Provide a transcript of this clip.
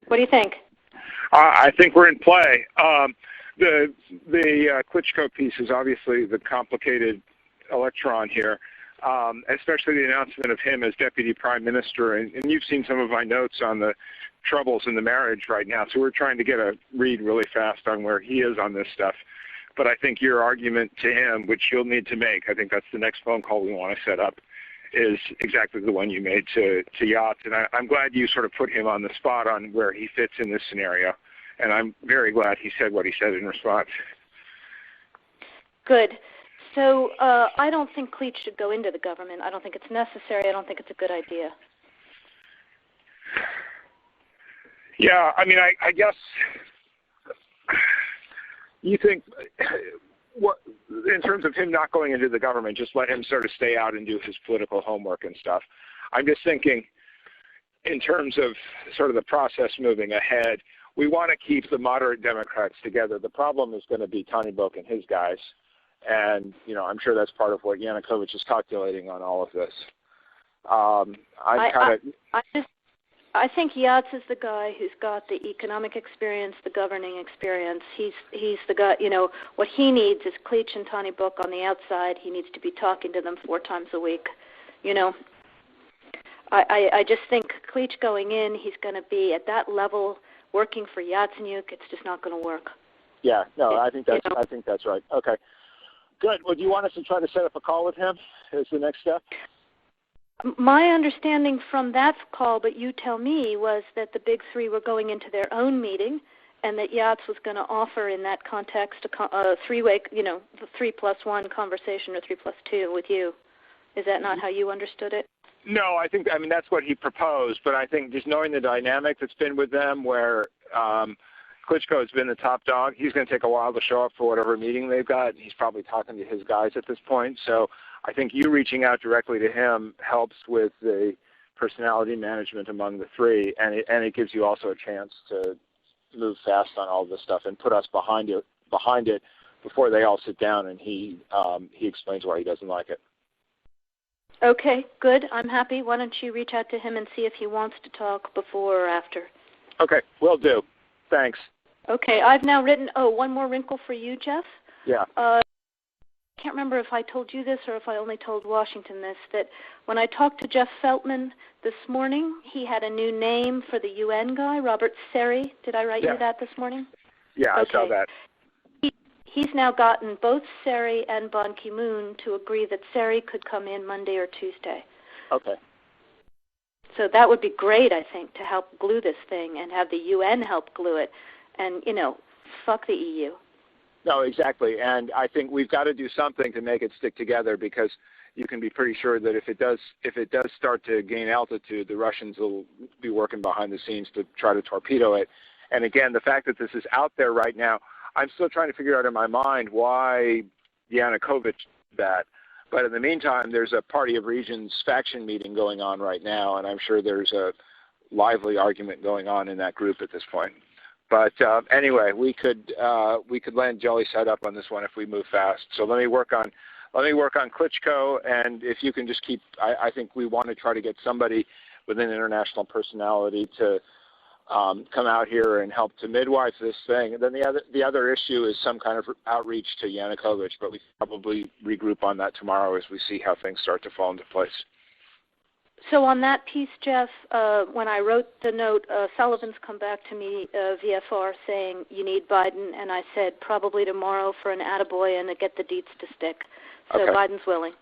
What do you think? I think we're in play. The Klitschko piece is obviously the complicated electron here, especially the announcement of him as deputy prime minister. And you've seen some of my notes on the troubles in the marriage right now, so we're trying to get a read really fast on where he is on this stuff. But I think your argument to him, which you'll need to make, I think that's the next phone call we want to set up, is exactly the one you made to Yachts. And I'm glad you sort of put him on the spot on where he fits in this scenario. And I'm very glad he said what he said in response. Good. So I don't think Klitsch should go into the government. I don't think it's necessary. I don't think it's a good idea. Yeah, I mean, I guess you think, what, in terms of him not going into the government, just let him sort of stay out and do his political homework and stuff. I'm just thinking in terms of sort of the process moving ahead, we want to keep the moderate Democrats together. The problem is going to be Tony Book and his guys. And, you know, I'm sure that's part of what Yanukovych is calculating on all of this. I think Yachts is the guy who's got the economic experience, the governing experience. He's the guy, you know, what he needs is Klitsch and Tony Book on the outside. He needs to be talking to them 4 times a week. You know, I just think Klitsch going in, he's going to be at that level working for Yatsenyuk. It's just not going to work. Yeah, no, I think that's right. Okay. Good. Well, do you want us to try to set up a call with him as the next step? My understanding from that call, but you tell me, was that the big three were going into their own meeting and that Yachts was going to offer in that context a three-way, you know, the 3+1 conversation or 3+2 with you. Is that not how you understood it? No, I mean, that's what he proposed, but I think just knowing the dynamic that's been with them where Klitschko has been the top dog, he's going to take a while to show up for whatever meeting they've got. He's probably talking to his guys at this point, so I think you reaching out directly to him helps with the personality management among the three, and it gives you also a chance to move fast on all this stuff and put us behind it before they all sit down and he explains why he doesn't like it. Okay, good. I'm happy. Why don't you reach out to him and see if he wants to talk before or after? Okay, will do. Thanks. Okay, I've now written, one more wrinkle for you, Jeff. Yeah. I can't remember if I told you this or if I only told Washington this, that when I talked to Jeff Feltman this morning, he had a new name for the UN guy, Robert Seri. Did I write you that this morning? Yeah, okay. I saw that. He's now gotten both Seri and Ban Ki-moon to agree that Seri could come in Monday or Tuesday. Okay. So that would be great, I think, to help glue this thing and have the UN help glue it. And, you know, fuck the EU. No, exactly. And I think we've got to do something to make it stick together, because you can be pretty sure that if it does start to gain altitude, the Russians will be working behind the scenes to try to torpedo it. And again, the fact that this is out there right now, I'm still trying to figure out in my mind why Yanukovych did that. But in the meantime, there's a Party of Regions faction meeting going on right now, and I'm sure there's a lively argument going on in that group at this point. But anyway, we could land jelly side up on this one if we move fast. So let me work on Klitschko, and if you can just keep, I think we want to try to get somebody with an international personality to come out here and help to midwife this thing. And then the other issue is some kind of outreach to Yanukovych, but we probably regroup on that tomorrow as we see how things start to fall into place. So on that piece, Jeff, when I wrote the note, Sullivan's come back to me, VFR, saying you need Biden, and I said probably tomorrow for an attaboy and to get the deets to stick. So okay. Biden's willing.